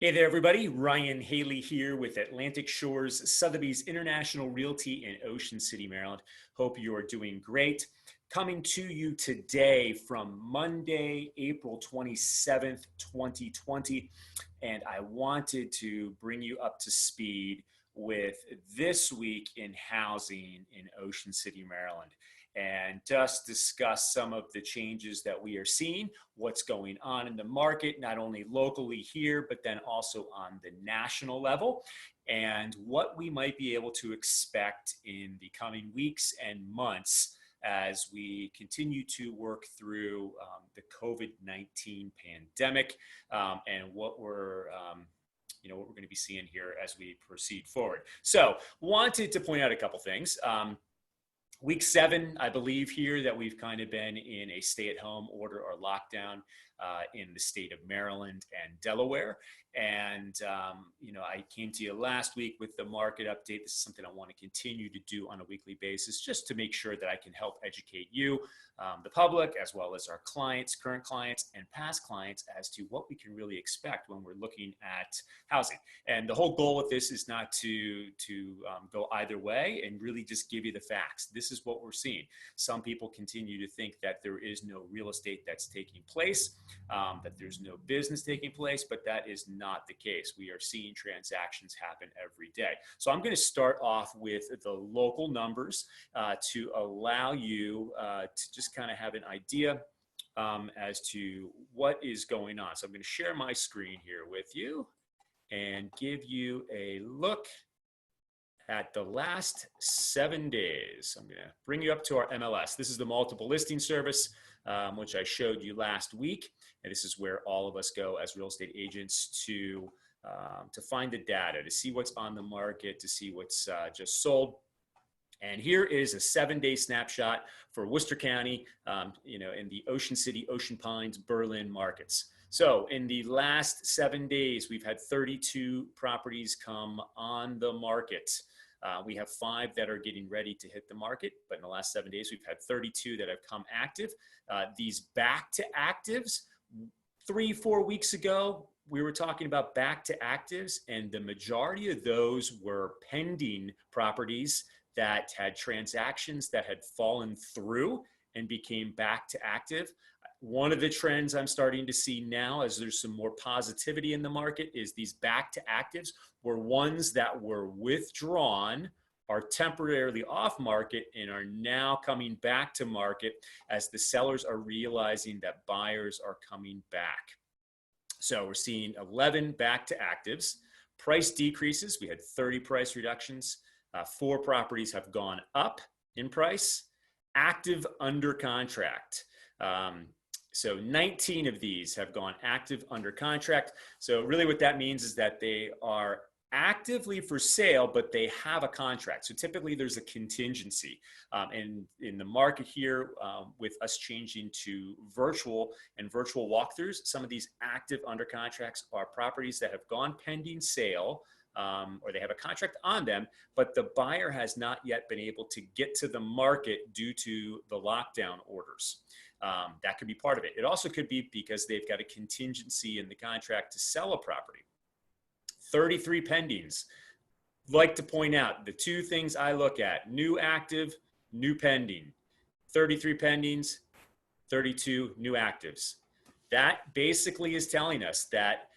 Hey there, everybody. Ryan Haley here with Atlantic Shores Sotheby's International Realty in Ocean City, Maryland. Hope you are doing great. Coming to you today from Monday, April 27th, 2020. And I wanted to bring you up to speed with this week in housing in Ocean City, Maryland, and just discuss some of the changes that we are seeing, what's going on in the market, not only locally here, but then also on the national level, and what we might be able to expect in the coming weeks and months as we continue to work through the COVID-19 pandemic, and what we're what we're going to be seeing here as we proceed forward. So wanted to point out a couple things. Week 7, I believe here that we've kind of been in a stay-at-home order or lockdown in the state of Maryland and Delaware. And, I came to you last week with the market update. This is something I want to continue to do on a weekly basis, just to make sure that I can help educate you, the public, as well as our clients, current clients, and past clients as to what we can really expect when we're looking at housing. And the whole goal with this is not to go either way and really just give you the facts. This is what we're seeing. Some people continue to think that there is no real estate that's taking place, that there's no business taking place, but that is not the case. We are seeing transactions happen every day. So I'm going to start off with the local numbers to allow you to just kind of have an idea as to what is going on. So I'm going to share my screen here with you and give you a look at the last 7 days. I'm going to bring you up to our MLS. This is the multiple listing service, which I showed you last week. And this is where all of us go as real estate agents to find the data, to see what's on the market, to see what's just sold. And here is a 7-day snapshot for Worcester County, in the Ocean City, Ocean Pines, Berlin markets. So in the last 7 days, we've had 32 properties come on the market. We have 5 that are getting ready to hit the market, but in the last 7 days, we've had 32 that have come active. These back to actives, 3-4 weeks ago, we were talking about back to actives, and the majority of those were pending properties that had transactions that had fallen through and became back to active. One of the trends I'm starting to see now, as there's some more positivity in the market, is these back to actives were ones that were withdrawn, are temporarily off market, and are now coming back to market as the sellers are realizing that buyers are coming back. So we're seeing 11 back to actives. Price decreases, we had 30 price reductions. 4 properties have gone up in price. Active under contract. So 19 of these have gone active under contract. So really what that means is that they are actively for sale, but they have a contract. So typically there's a contingency. And in the market here, with us changing to virtual and virtual walkthroughs, some of these active under contracts are properties that have gone pending sale, or they have a contract on them, but the buyer has not yet been able to get to the market due to the lockdown orders. That could be part of it. It also could be because they've got a contingency in the contract to sell a property. 33 pendings. Like to point out the 2 things I look at: new active, new pending. 33 pendings, 32 new actives. That basically is telling us that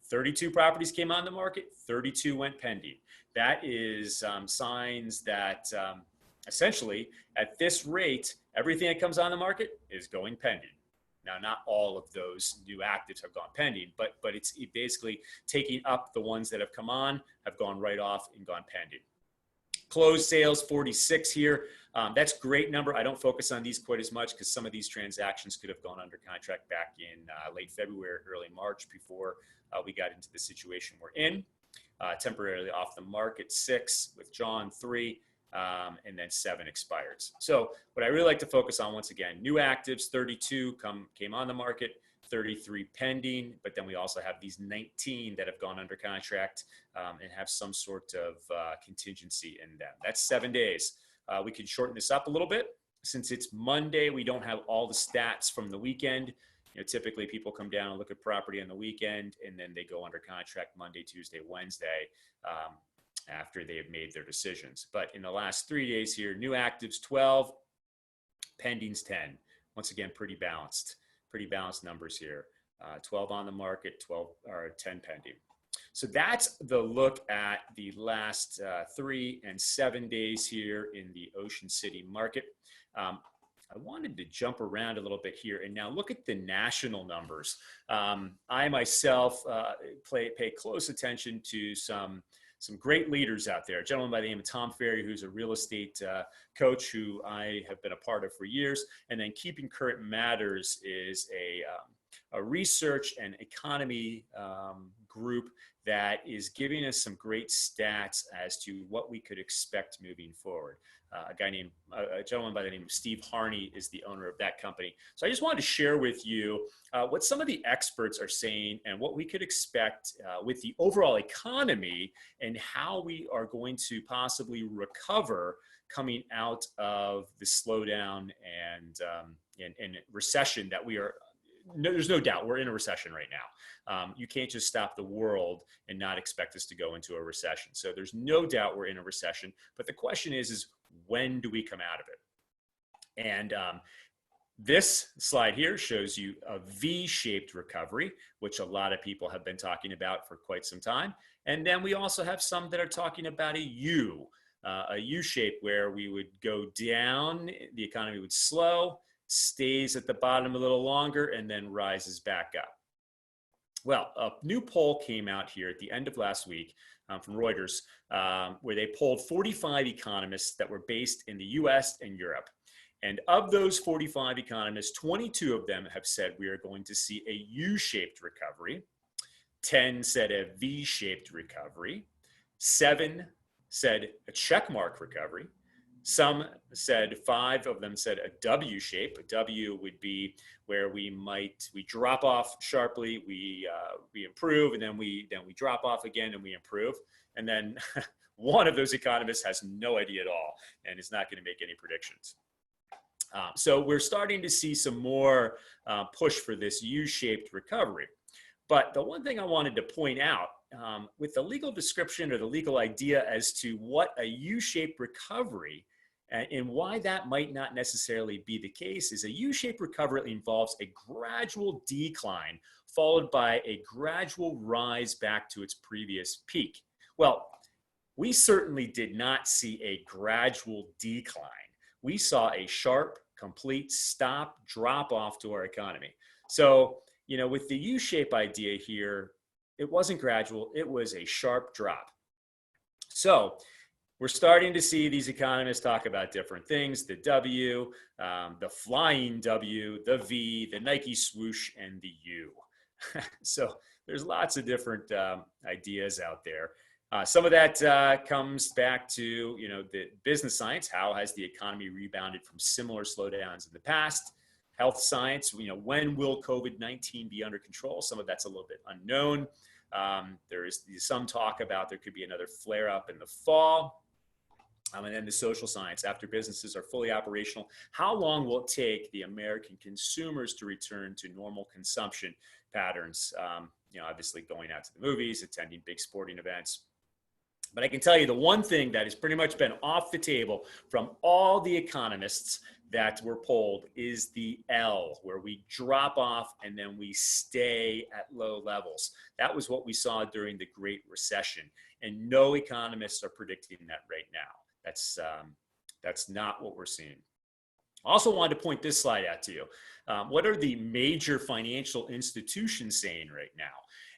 32 properties came on the market, 32 went pending. That is signs that essentially at this rate, everything that comes on the market is going pending. Now, not all of those new actives have gone pending, but it's basically taking up the ones that have come on, have gone right off and gone pending. Closed sales, 46 here. That's a great number. I don't focus on these quite as much because some of these transactions could have gone under contract back in late February, early March, before we got into the situation we're in. Temporarily off the market, 6, withdrawn 3, and then 7 expireds. So what I really like to focus on, once again, new actives, 32 came on the market, 33 pending, but then we also have these 19 that have gone under contract and have some sort of contingency in them. That's 7 days. We can shorten this up a little bit. Since it's Monday, we don't have all the stats from the weekend. typically people come down and look at property on the weekend, and then they go under contract Monday, Tuesday, Wednesday, after they have made their decisions. But in the last 3 days here, new actives 12, pendings 10. Once again, pretty balanced numbers here. 12 on the market, 12 or 10 pending. So that's the look at the last 3 and 7 days here in the Ocean City market. I wanted to jump around a little bit here and now look at the national numbers. I myself pay close attention to some great leaders out there. A gentleman by the name of Tom Ferry, who's a real estate coach who I have been a part of for years. And then Keeping Current Matters is a research and economy group that is giving us some great stats as to what we could expect moving forward. A gentleman by the name of Steve Harney is the owner of that company. So I just wanted to share with you what some of the experts are saying and what we could expect with the overall economy and how we are going to possibly recover coming out of the slowdown and recession that we are. No, there's no doubt we're in a recession right now. You can't just stop the world and not expect us to go into a recession. So there's no doubt we're in a recession. But the question is when do we come out of it? And this slide here shows you a V-shaped recovery, which a lot of people have been talking about for quite some time. And then we also have some that are talking about a U shape where we would go down, the economy would slow, stays at the bottom a little longer, and then rises back up. Well, a new poll came out here at the end of last week from Reuters, where they polled 45 economists that were based in the US and Europe. And of those 45 economists, 22 of them have said we are going to see a U-shaped recovery. 10 said a V-shaped recovery. 7 said a checkmark recovery. Some said, 5 of them said a W shape. A W would be where we drop off sharply, we improve, and then we drop off again and we improve. And then one of those economists has no idea at all and is not going to make any predictions. So we're starting to see some more push for this U-shaped recovery. But the one thing I wanted to point out with the legal description or the legal idea as to what a U-shaped recovery and why that might not necessarily be the case is a U-shaped recovery involves a gradual decline followed by a gradual rise back to its previous peak. Well, we certainly did not see a gradual decline. We saw a sharp, complete stop, drop off to our economy. So, with the U-shape idea here, it wasn't gradual, it was a sharp drop. So, we're starting to see these economists talk about different things, the W, the flying W, the V, the Nike swoosh, and the U. So there's lots of different ideas out there. Some of that comes back to, the business science. How has the economy rebounded from similar slowdowns in the past? Health science, when will COVID-19 be under control? Some of that's a little bit unknown. There is some talk about there could be another flare up in the fall. And then the social science, after businesses are fully operational, how long will it take the American consumers to return to normal consumption patterns? Obviously going out to the movies, attending big sporting events. But I can tell you the one thing that has pretty much been off the table from all the economists that were polled is the L, where we drop off and then we stay at low levels. That was what we saw during the Great Recession. And no economists are predicting that right now. That's not what we're seeing. Also wanted to point this slide out to you. What are the major financial institutions saying right now?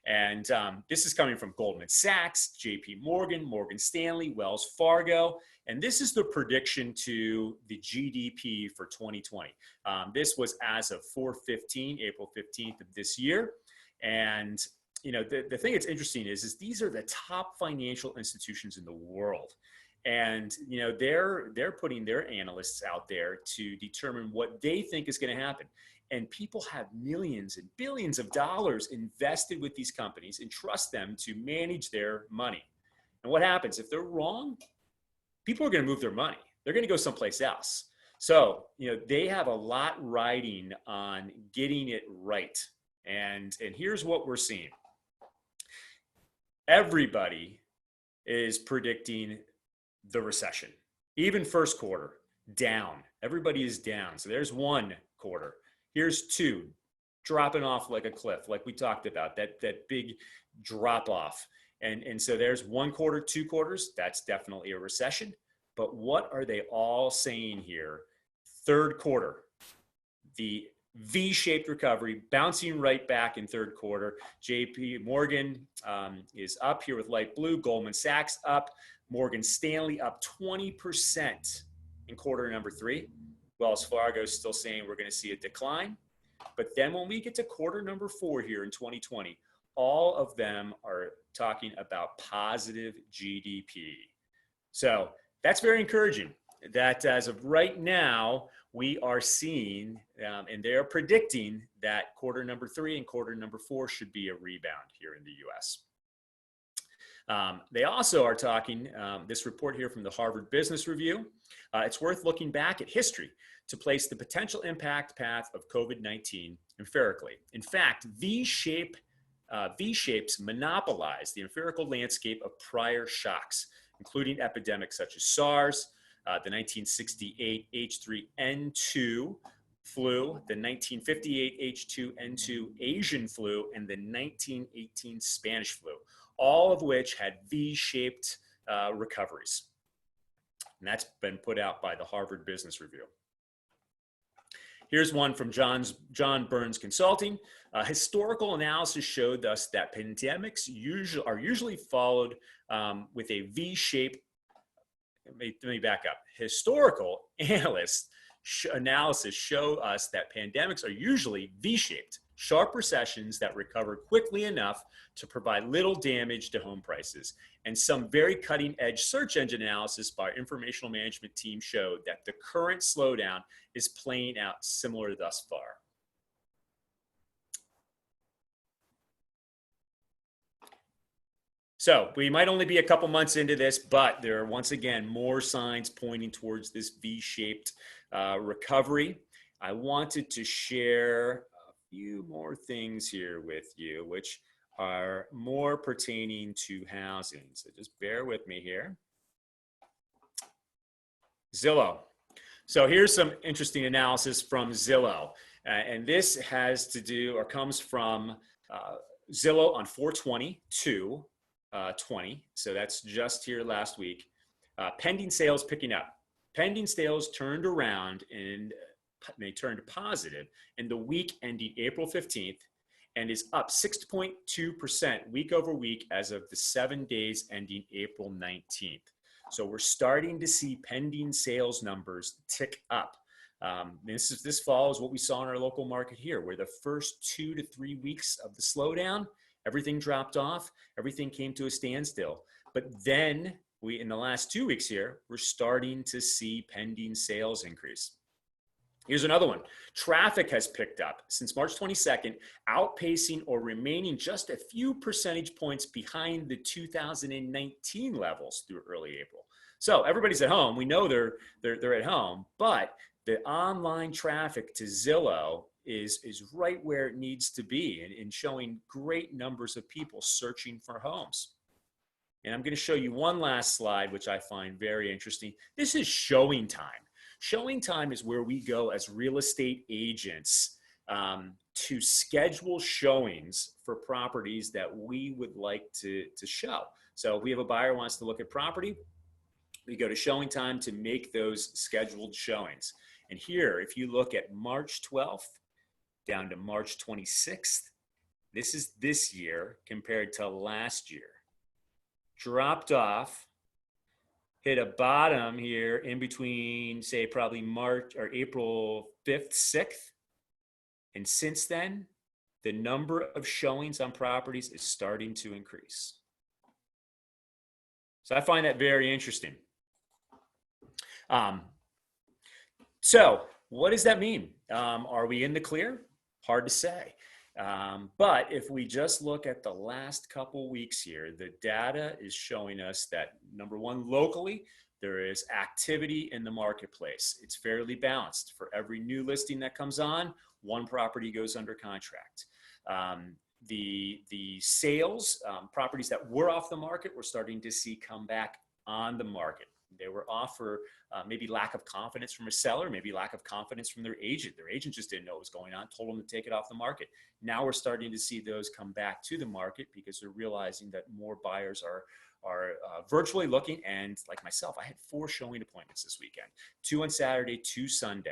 And this is coming from Goldman Sachs, JP Morgan, Morgan Stanley, Wells Fargo. And this is the prediction to the GDP for 2020. This was as of April 15th of this year. And the thing that's interesting is these are the top financial institutions in the world. And they're putting their analysts out there to determine what they think is going to happen. And people have millions and billions of dollars invested with these companies and trust them to manage their money. And what happens if they're wrong? People are going to move their money. They're going to go someplace else. So, they have a lot riding on getting it right. And here's what we're seeing. Everybody is predicting the recession. Even first quarter, down. Everybody is down. So there's one quarter. Here's two, dropping off like a cliff, like we talked about, that big drop off. And so there's one quarter, 2 quarters, that's definitely a recession. But what are they all saying here? Third quarter, the V-shaped recovery, bouncing right back in third quarter. JP Morgan is up here with light blue. Goldman Sachs up. Morgan Stanley up 20% in quarter number 3. Wells Fargo is still saying we're going to see a decline. But then when we get to quarter number 4 here in 2020, all of them are talking about positive GDP. So that's very encouraging that as of right now, we are seeing, and they're predicting that quarter number 3 and quarter number 4 should be a rebound here in the US. They also are talking, this report here from the Harvard Business Review, it's worth looking back at history to place the potential impact path of COVID-19 empirically. In fact, V-shapes monopolize the empirical landscape of prior shocks, including epidemics such as SARS, the 1968 H3N2 flu, the 1958 H2N2 Asian flu, and the 1918 Spanish flu, all of which had V-shaped recoveries. And that's been put out by the Harvard Business Review. Here's one from John Burns Consulting. Historical analysis showed us that pandemics are usually followed with a V-shape. Let me back up. Historical analysis show us that pandemics are usually V-shaped, sharp recessions that recover quickly enough to provide little damage to home prices. And some very cutting-edge search engine analysis by our informational management team showed that the current slowdown is playing out similar thus far. So we might only be a couple months into this, but there are once again more signs pointing towards this V-shaped recovery. I wanted to share a few more things here with you, which are more pertaining to housing. So just bear with me here. Zillow. So here's some interesting analysis from Zillow. And this has to do or comes from Zillow on 4/22/20. So that's just here last week. Pending sales picking up. Pending sales turned around and they turned positive in the week ending April 15th and is up 6.2% week over week as of the 7 days ending April 19th. So we're starting to see pending sales numbers tick up. This follows what we saw in our local market here, where the first 2 to 3 weeks of the slowdown, everything dropped off, everything came to a standstill. But then in the last 2 weeks here, we're starting to see pending sales increase. Here's another one. Traffic has picked up since March 22nd, outpacing or remaining just a few percentage points behind the 2019 levels through early April. So everybody's at home. We know they're at home, but the online traffic to Zillow is right where it needs to be and showing great numbers of people searching for homes. And I'm going to show you one last slide, which I find very interesting. This is showing time. Showing time is where we go as real estate agents to schedule showings for properties that we would like to show. So if we have a buyer who wants to look at property, we go to showing time to make those scheduled showings. And here, if you look at March 12th down to March 26th, this is this year compared to last year. Dropped off, hit a bottom here in between, say, probably March or April 5th, 6th. And since then, the number of showings on properties is starting to increase. So I find that very interesting. So what does that mean? Are we in the clear? Hard to say. But if we just look at the last couple weeks here, the data is showing us that, number one, locally, There is activity in the marketplace. It's fairly balanced. For every new listing that comes on, one property goes under contract. The sales, properties that were off the market, we're starting to see come back on the market. They were off for maybe lack of confidence from a seller, maybe lack of confidence from their agent. Their agent just didn't know what was going on, told them to take it off the market. Now we're starting to see those come back to the market because they're realizing that more buyers are virtually looking. And like myself, I had 4 showing appointments this weekend, 2 on Saturday, 2 Sunday,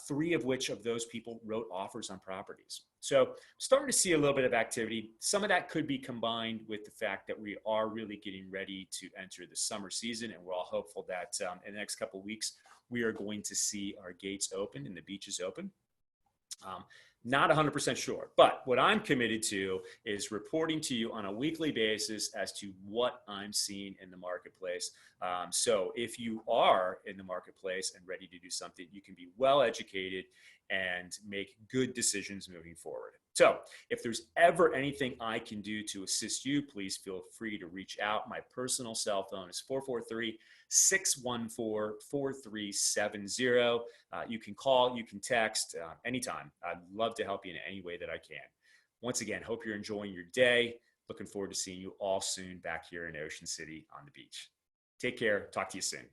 3 of which of those people wrote offers on properties. So starting to see a little bit of activity. Some of that could be combined with the fact that we are really getting ready to enter the summer season. And we're all hopeful that in the next couple of weeks, we are going to see our gates open and the beaches open. Not 100% sure, but what I'm committed to is reporting to you on a weekly basis as to what I'm seeing in the marketplace. So if you are in the marketplace and ready to do something, you can be well educated and make good decisions moving forward. So if there's ever anything I can do to assist you, please feel free to reach out. My personal cell phone is 443-614-4370. You can call, you can text anytime. I'd love to help you in any way that I can. Once again, hope you're enjoying your day. Looking forward to seeing you all soon back here in Ocean City on the beach. Take care. Talk to you soon.